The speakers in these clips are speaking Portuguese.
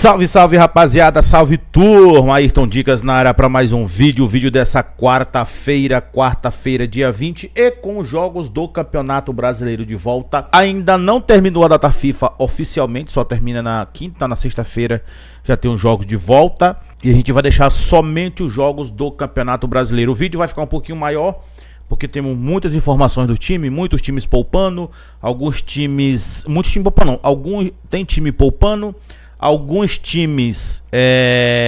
Salve, salve rapaziada, salve turma, Ayrton Dicas na área para mais um vídeo dessa quarta-feira, dia 20 e com jogos do Campeonato Brasileiro de volta. Ainda não terminou a data FIFA oficialmente, só termina na quinta, na sexta-feira já tem os jogos de volta e a gente vai deixar somente os jogos do Campeonato Brasileiro. O vídeo vai ficar um pouquinho maior, porque temos muitas informações do time, muitos times poupando, muitos times poupando, tem time poupando, alguns times,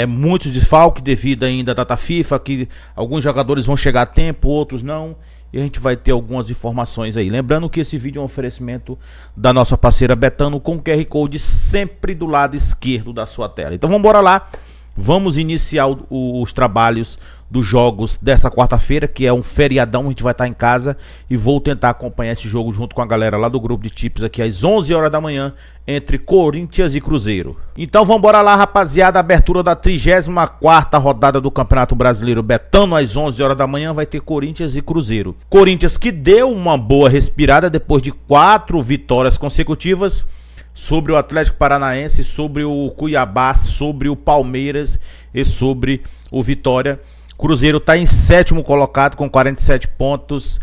muitos desfalques devido ainda à data FIFA, que alguns jogadores vão chegar a tempo, outros não, e a gente vai ter algumas informações aí. Lembrando que esse vídeo é um oferecimento da nossa parceira Betano, com o QR Code sempre do lado esquerdo da sua tela. Então vamos embora lá, vamos iniciar os trabalhos dos jogos dessa quarta-feira, que é um feriadão, a gente vai estar em casa e vou tentar acompanhar esse jogo junto com a galera lá do grupo de tips aqui às 11 horas da manhã, entre Corinthians e Cruzeiro. Então vamos embora lá, rapaziada, abertura da 34ª rodada do Campeonato Brasileiro Betano às 11 horas da manhã vai ter Corinthians e Cruzeiro. Corinthians que deu uma boa respirada depois de 4 vitórias consecutivas sobre o Atlético Paranaense, sobre o Cuiabá, sobre o Palmeiras e sobre o Vitória. Cruzeiro está em 7º colocado com 47 pontos.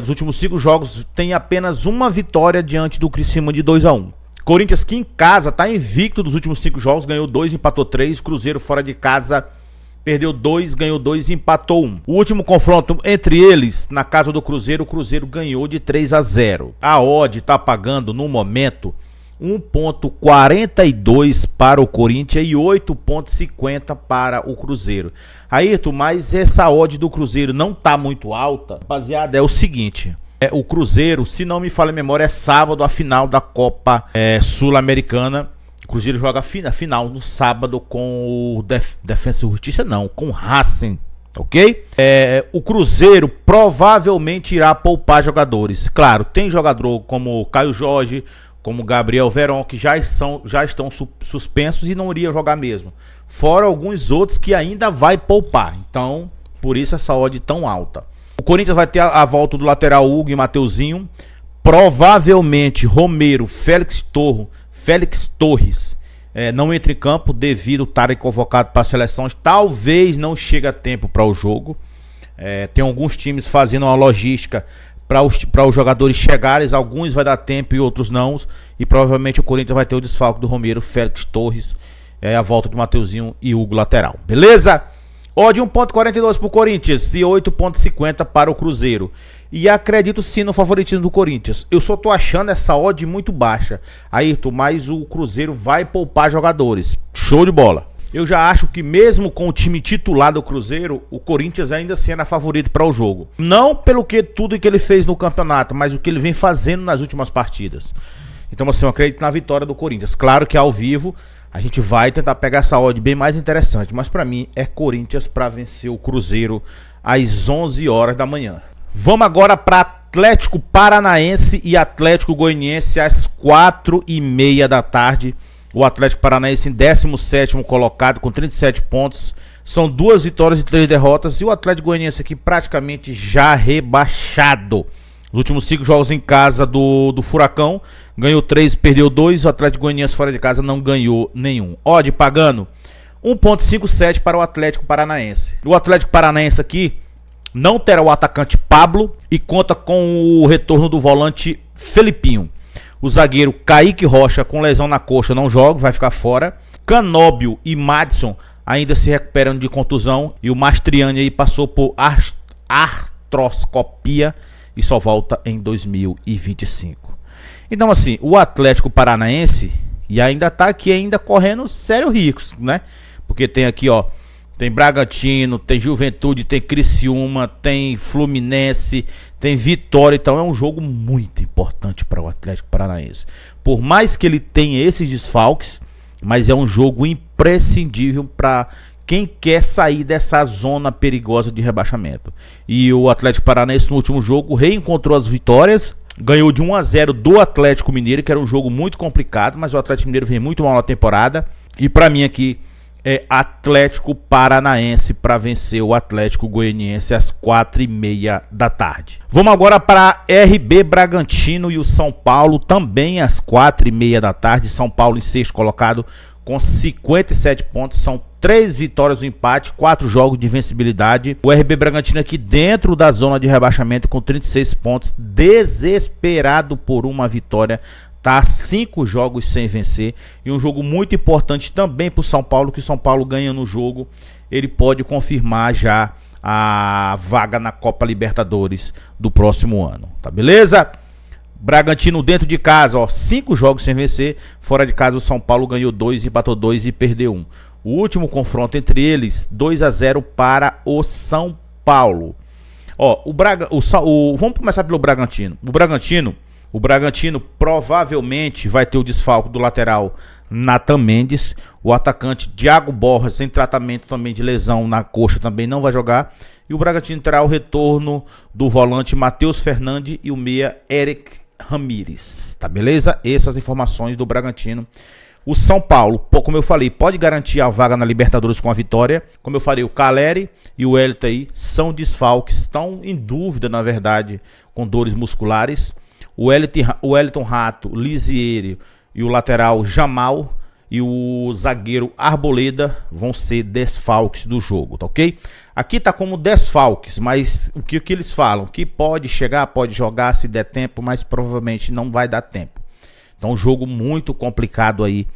Dos últimos 5 jogos tem apenas uma vitória diante do Criciúma de 2-1. Corinthians que em casa está invicto dos últimos 5 jogos, ganhou 2, empatou 3. Cruzeiro fora de casa perdeu 2, ganhou 2 e empatou 1. O último confronto entre eles, na casa do Cruzeiro, o Cruzeiro ganhou de 3-0. A odd está pagando no momento 1,42 para o Corinthians e 8,50 para o Cruzeiro. Ayrton, mas essa odd do Cruzeiro não tá muito alta. Rapaziada, é o seguinte, o Cruzeiro, se não me falha a memória, é sábado a final da Copa Sul-Americana. O Cruzeiro joga a final no sábado com o Defensa e Justiça, não, com o Racing. Ok? O Cruzeiro provavelmente irá poupar jogadores. Claro, tem jogador como o Caio Jorge, como Gabriel Veron, que já estão suspensos e não iriam jogar mesmo. Fora alguns outros que ainda vai poupar. Então, por isso essa odd tão alta. O Corinthians vai ter a volta do lateral Hugo e Mateuzinho. Provavelmente Romero, Félix Torres não entra em campo devido a estarem convocados para seleções. Talvez não chegue a tempo para o jogo. Tem alguns times fazendo uma logística para os jogadores chegarem, alguns vai dar tempo e outros não, e provavelmente o Corinthians vai ter o desfalque do Romero, Félix Torres, a volta do Mateuzinho e Hugo lateral, beleza? Odd 1,42 para o Corinthians e 8,50 para o Cruzeiro, e acredito sim no favoritismo do Corinthians. Eu só tô achando essa odd muito baixa, Ayrton, mas o Cruzeiro vai poupar jogadores, show de bola. Eu já acho que mesmo com o time titular do Cruzeiro, o Corinthians ainda sendo a favorito para o jogo. Não pelo que tudo que ele fez no campeonato, mas o que ele vem fazendo nas últimas partidas. Então assim, eu acredito na vitória do Corinthians. Claro que ao vivo a gente vai tentar pegar essa odd bem mais interessante, mas para mim é Corinthians para vencer o Cruzeiro às 11 horas da manhã. Vamos agora para Atlético Paranaense e Atlético Goianiense às 4h30 da tarde. O Atlético Paranaense em 17º colocado com 37 pontos. São 2 vitórias e 3 derrotas. E o Atlético Goianiense aqui praticamente já rebaixado. Os últimos 5 jogos em casa do Furacão. Ganhou 3, perdeu 2. O Atlético Goianiense fora de casa não ganhou nenhum. Odd pagando 1,57 para o Atlético Paranaense. O Atlético Paranaense aqui não terá o atacante Pablo e conta com o retorno do volante Felipinho. O zagueiro Kaique Rocha com lesão na coxa não joga, vai ficar fora. Canóbio e Madison ainda se recuperam de contusão. E o Mastriani aí passou por artroscopia e só volta em 2025. Então assim, o Atlético Paranaense e ainda tá aqui ainda correndo sério riscos, né? Porque tem aqui, ó, tem Bragantino, tem Juventude, tem Criciúma, tem Fluminense, tem Vitória. Então é um jogo muito importante para o Atlético Paranaense. Por mais que ele tenha esses desfalques, mas é um jogo imprescindível para quem quer sair dessa zona perigosa de rebaixamento. E o Atlético Paranaense no último jogo reencontrou as vitórias. Ganhou de 1-0 do Atlético Mineiro, que era um jogo muito complicado, mas o Atlético Mineiro vem muito mal na temporada. E para mim aqui é Atlético Paranaense para vencer o Atlético Goianiense às 4h30 da tarde. Vamos agora para RB Bragantino e o São Paulo também às 4h30 da tarde. São Paulo em 6º colocado com 57 pontos. São 3 vitórias, um empate, 4 jogos de invencibilidade. O RB Bragantino aqui dentro da zona de rebaixamento com 36 pontos, desesperado por uma vitória. Tá 5 jogos sem vencer. E um jogo muito importante também para o São Paulo, que o São Paulo ganha no jogo, ele pode confirmar já a vaga na Copa Libertadores do próximo ano, tá beleza? Bragantino dentro de casa, ó, 5 jogos sem vencer. Fora de casa o São Paulo ganhou 2, empatou 2 e perdeu 1. O último confronto entre eles, 2-0 para o São Paulo. Ó, vamos começar pelo Bragantino. O Bragantino provavelmente vai ter o desfalque do lateral Nathan Mendes. O atacante Thiago Borges, em tratamento também de lesão na coxa, também não vai jogar. E o Bragantino terá o retorno do volante Matheus Fernandes e o meia Eric Ramírez, tá beleza? Essas informações do Bragantino. O São Paulo, como eu falei, pode garantir a vaga na Libertadores com a vitória. Como eu falei, o Caleri e o Wellington aí são desfalques, estão em dúvida, na verdade, com dores musculares. O Wellington Rato, Lisieri e o lateral Jamal e o zagueiro Arboleda vão ser desfalques do jogo, tá ok? Aqui tá como desfalques, mas o que eles falam? Que pode chegar, pode jogar se der tempo, mas provavelmente não vai dar tempo. Então, um jogo muito complicado aí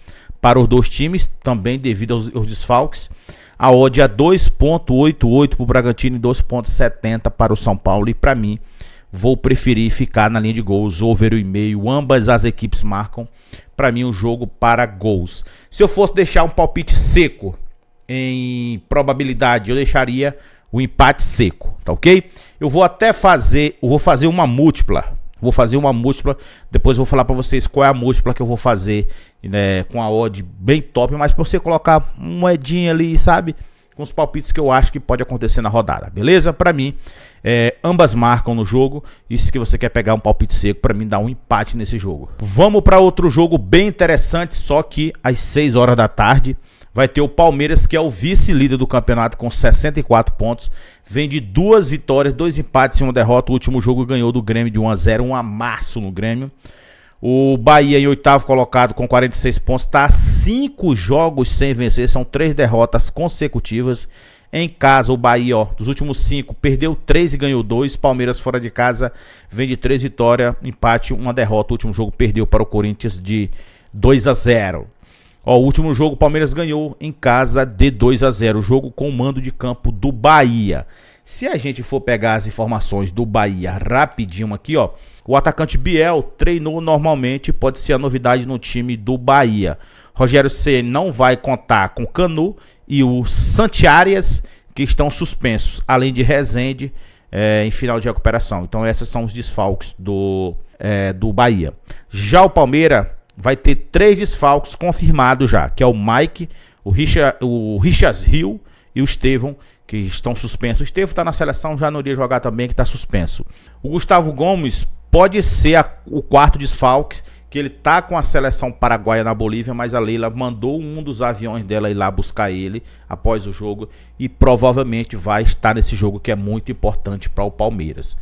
para os dois times, também devido aos desfalques. A odd é 2.88 para o Bragantino e 2.70 para o São Paulo. E para mim, vou preferir ficar na linha de gols, over 1,5. Ambas as equipes marcam. Para mim, um jogo para gols. Se eu fosse deixar um palpite seco em probabilidade, eu deixaria o empate seco, tá ok? Eu vou fazer uma múltipla. Depois eu vou falar para vocês qual é a múltipla que eu vou fazer, né, com a odd bem top, mas para você colocar uma moedinha ali, sabe? Com os palpites que eu acho que pode acontecer na rodada, beleza? Para mim, ambas marcam no jogo. E se você quer pegar um palpite seco, para mim dá um empate nesse jogo. Vamos para outro jogo bem interessante, só que às 6 horas da tarde. Vai ter o Palmeiras, que é o vice-líder do campeonato com 64 pontos. Vem de 2 vitórias, 2 empates e 1 derrota. O último jogo ganhou do Grêmio de 1-0, um amasso no Grêmio. O Bahia em 8º colocado com 46 pontos. Está 5 jogos sem vencer, são 3 derrotas consecutivas. Em casa, o Bahia, ó, dos últimos 5, perdeu 3 e ganhou 2. Palmeiras fora de casa vem de 3 vitórias, empate, 1 derrota. O último jogo perdeu para o Corinthians de 2-0. Ó, o último jogo o Palmeiras ganhou em casa de 2-0, jogo com o mando de campo do Bahia. Se a gente for pegar as informações do Bahia rapidinho aqui, ó, o atacante Biel treinou normalmente, pode ser a novidade no time do Bahia. Rogério Ceni não vai contar com Canu e o Santiarias, que estão suspensos, além de Rezende em final de recuperação. Então esses são os desfalques do Bahia. Já o Palmeiras vai ter 3 desfalques confirmados já, que é o Mike, o Richard Hill e o Estevão, que estão suspensos. O Estevão está na seleção, já não iria jogar também, que está suspenso. O Gustavo Gomes pode ser o 4º desfalque, que ele tá com a seleção paraguaia na Bolívia, mas a Leila mandou um dos aviões dela ir lá buscar ele após o jogo e provavelmente vai estar nesse jogo, que é muito importante para o Palmeiras.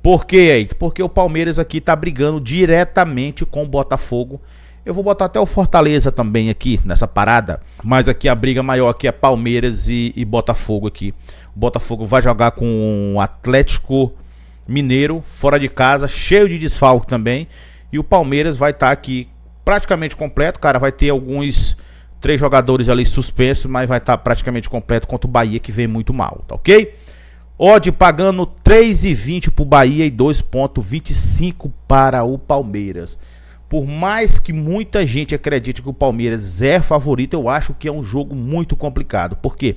Por quê? Porque o Palmeiras aqui tá brigando diretamente com o Botafogo. Eu vou botar até o Fortaleza também aqui nessa parada, mas aqui a briga maior aqui é Palmeiras e Botafogo aqui. O Botafogo vai jogar com o Atlético Mineiro fora de casa, cheio de desfalque também. E o Palmeiras vai estar aqui praticamente completo, cara. Vai ter alguns 3 jogadores ali suspensos, mas vai estar praticamente completo contra o Bahia, que vem muito mal, tá ok? Odd pagando 3,20 para o Bahia e 2,25 para o Palmeiras. Por mais que muita gente acredite que o Palmeiras é favorito, eu acho que é um jogo muito complicado. Por quê?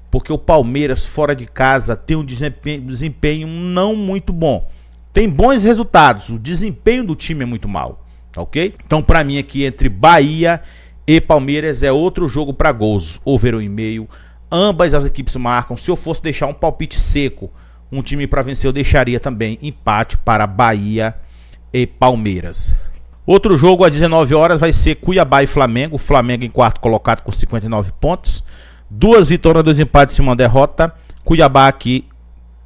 Porque o Palmeiras fora de casa tem um desempenho não muito bom. Tem bons resultados, o desempenho do time é muito mal, tá ok? Então para mim aqui entre Bahia e Palmeiras é outro jogo para gols, over 1,5. Ambas as equipes marcam. Se eu fosse deixar um palpite seco, um time para vencer, eu deixaria também empate para Bahia e Palmeiras. Outro jogo às 19 horas vai ser Cuiabá e Flamengo. O Flamengo em 4º colocado com 59 pontos. 2 vitórias, 2 empates e 1 derrota. Cuiabá aqui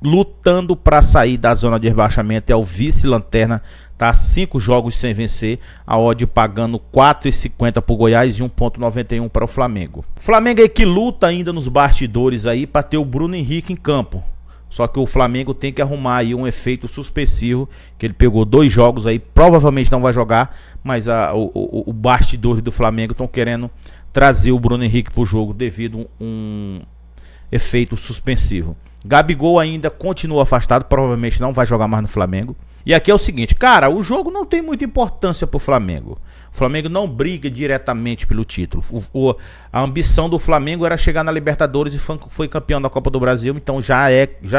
lutando para sair da zona de rebaixamento, é o vice-lanterna, Tá 5 jogos sem vencer, a odd pagando 4,50 para o Goiás e 1,91 para o Flamengo. O Flamengo é que luta ainda nos bastidores aí para ter o Bruno Henrique em campo. Só que o Flamengo tem que arrumar aí um efeito suspensivo, que ele pegou 2 jogos aí, provavelmente não vai jogar, mas o bastidor do Flamengo estão querendo trazer o Bruno Henrique para o jogo devido a um efeito suspensivo. Gabigol ainda continua afastado, provavelmente não vai jogar mais no Flamengo. E aqui é o seguinte, cara, o jogo não tem muita importância pro Flamengo. O Flamengo não briga diretamente pelo título. A ambição do Flamengo era chegar na Libertadores e foi campeão da Copa do Brasil, então já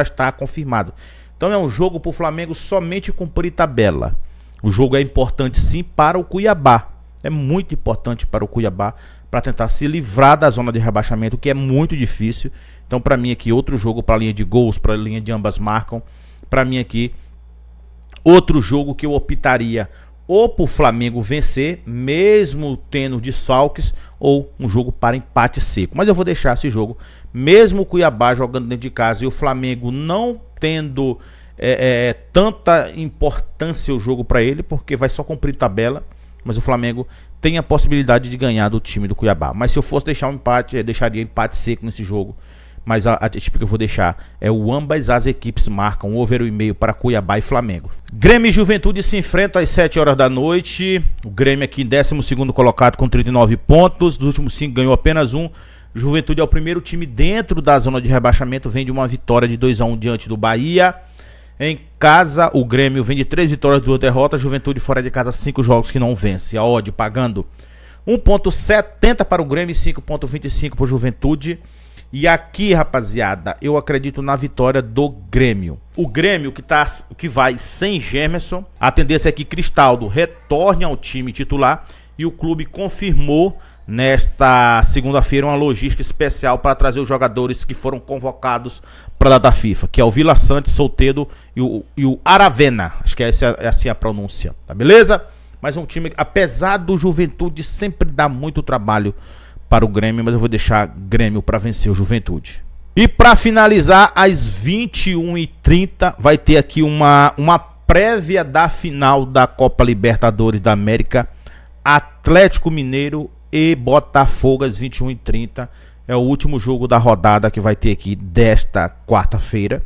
está confirmado. Então é um jogo pro Flamengo somente cumprir tabela. O jogo é importante sim para o Cuiabá. É muito importante para o Cuiabá para tentar se livrar da zona de rebaixamento, que é muito difícil. Então para mim aqui outro jogo para a linha de gols, para a linha de ambas marcam. Para mim aqui outro jogo que eu optaria ou para o Flamengo vencer, mesmo tendo desfalques, ou um jogo para empate seco. Mas eu vou deixar esse jogo, mesmo o Cuiabá jogando dentro de casa e o Flamengo não tendo tanta importância o jogo para ele, porque vai só cumprir tabela. Mas o Flamengo tem a possibilidade de ganhar do time do Cuiabá. Mas se eu fosse deixar um empate, eu deixaria empate seco nesse jogo. Mas a tipo que eu vou deixar é o ambas as equipes marcam, over 1,5 para Cuiabá e Flamengo. Grêmio e Juventude se enfrentam às 7 horas da noite. O Grêmio aqui em 12º colocado com 39 pontos. Dos últimos 5 ganhou apenas 1. Juventude é o primeiro time dentro da zona de rebaixamento. Vem de uma vitória de 2-1 diante do Bahia. Em casa, o Grêmio vem de 3 vitórias e 2 derrotas. Juventude fora de casa, 5 jogos que não vence. A odd pagando 1,70 para o Grêmio e 5,25 para o Juventude. E aqui, rapaziada, eu acredito na vitória do Grêmio. O Grêmio que vai sem Gemerson. A tendência é que Cristaldo retorne ao time titular. E o clube confirmou nesta segunda-feira uma logística especial para trazer os jogadores que foram convocados para a data FIFA, que é o Vila Sante, Soteldo e o Aravena. Acho que é assim a pronúncia, tá beleza? Mas é um time, apesar do Juventude sempre dar muito trabalho para o Grêmio, mas eu vou deixar Grêmio para vencer o Juventude. E para finalizar, às 21h30 vai ter aqui uma prévia da final da Copa Libertadores da América, Atlético Mineiro e Botafogo às 21h30. É o último jogo da rodada que vai ter aqui desta quarta-feira.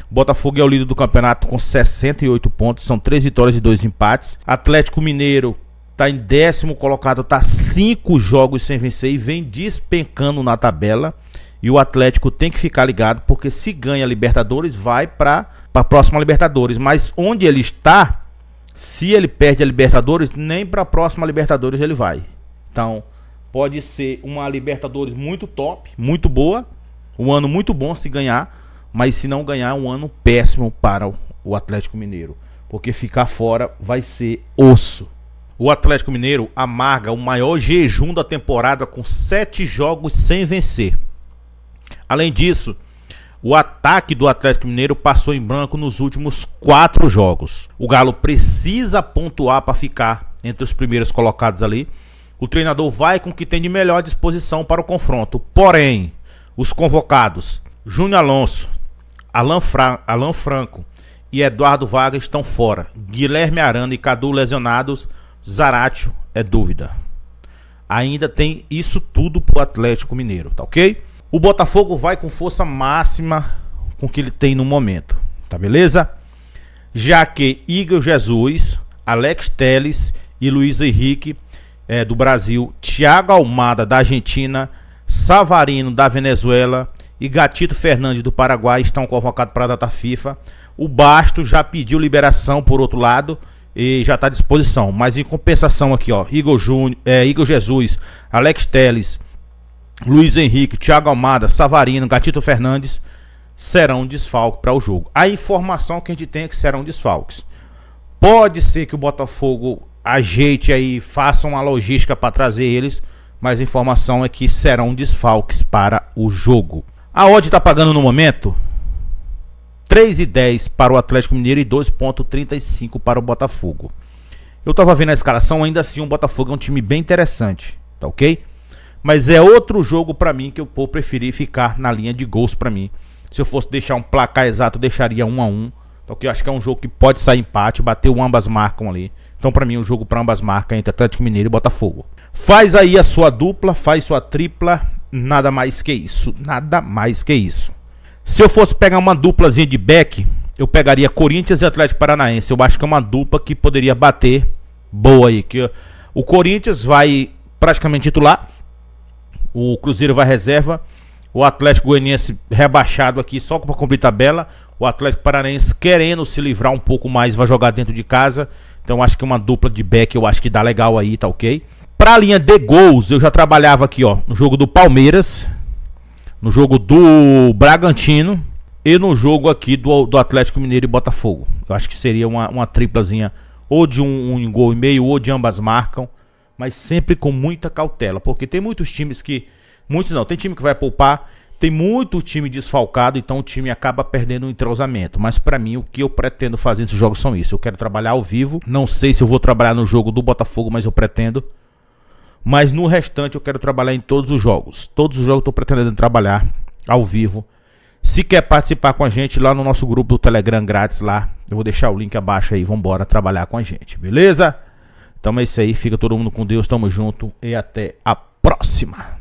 Botafogo é o líder do campeonato com 68 pontos, são 3 vitórias e 2 empates. Atlético Mineiro tá em 10º colocado, tá 5 jogos sem vencer e vem despencando na tabela. E o Atlético tem que ficar ligado, porque se ganha a Libertadores, vai para a próxima Libertadores. Mas onde ele está, se ele perde a Libertadores, nem para a próxima Libertadores ele vai. Então, pode ser uma Libertadores muito top, muito boa, um ano muito bom se ganhar, mas se não ganhar, um ano péssimo para o Atlético Mineiro, porque ficar fora vai ser osso. O Atlético Mineiro amarga o maior jejum da temporada com 7 jogos sem vencer. Além disso, o ataque do Atlético Mineiro passou em branco nos últimos 4 jogos. O Galo precisa pontuar para ficar entre os primeiros colocados ali. O treinador vai com o que tem de melhor à disposição para o confronto. Porém, os convocados Júnior Alonso, Alan Franco e Eduardo Vargas estão fora. Guilherme Arana e Cadu lesionados. Zaratio é dúvida. Ainda tem isso tudo pro Atlético Mineiro, tá ok? O Botafogo vai com força máxima com o que ele tem no momento, tá beleza? Já que Igor Jesus, Alex Telles e Luiz Henrique do Brasil, Thiago Almada da Argentina, Savarino da Venezuela e Gatito Fernandes do Paraguai estão convocados para a data FIFA. O Bastos já pediu liberação por outro lado e já está à disposição. Mas em compensação aqui, ó, Igor Jesus, Alex Telles, Luiz Henrique, Thiago Almada, Savarino, Gatito Fernandes serão desfalques para o jogo. A informação que a gente tem é que serão desfalques. Pode ser que o Botafogo ajeite aí, faça uma logística para trazer eles, mas a informação é que serão desfalques para o jogo. A odd está pagando no momento 3,10 para o Atlético Mineiro e 2,35 para o Botafogo. Eu estava vendo a escalação, ainda assim o Botafogo é um time bem interessante, tá ok? Mas é outro jogo para mim que eu vou preferir ficar na linha de gols para mim. Se eu fosse deixar um placar exato, eu deixaria 1-1, tá Ok, eu acho que é um jogo que pode sair empate, bateu ambas marcam ali. Então pra mim o jogo para ambas marcas entre Atlético Mineiro e Botafogo. Faz aí a sua dupla, faz sua tripla, nada mais que isso, nada mais que isso. Se eu fosse pegar uma duplazinha de back, eu pegaria Corinthians e Atlético Paranaense. Eu acho que é uma dupla que poderia bater boa aí, que o Corinthians vai praticamente titular, o Cruzeiro vai reserva, o Atlético Goianiense rebaixado aqui só para cumprir tabela, o Atlético Paranaense querendo se livrar um pouco mais vai jogar dentro de casa. Então acho que uma dupla de back eu acho que dá legal aí, tá ok? Pra linha de gols eu já trabalhava aqui, ó, no jogo do Palmeiras, no jogo do Bragantino e no jogo aqui do Atlético Mineiro e Botafogo. Eu acho que seria uma triplazinha ou de um gol e meio ou de ambas marcam, mas sempre com muita cautela, porque tem muitos times que... Muitos não, tem time que vai poupar, tem muito time desfalcado, então o time acaba perdendo o entrosamento. Mas pra mim o que eu pretendo fazer nesses jogos são isso. Eu quero trabalhar ao vivo, não sei se eu vou trabalhar no jogo do Botafogo, mas eu pretendo. Mas no restante eu quero trabalhar em todos os jogos. Todos os jogos eu tô pretendendo trabalhar ao vivo. Se quer participar com a gente lá no nosso grupo do Telegram grátis lá, eu vou deixar o link abaixo aí, vambora trabalhar com a gente, beleza? Então é isso aí, fica todo mundo com Deus, tamo junto e até a próxima.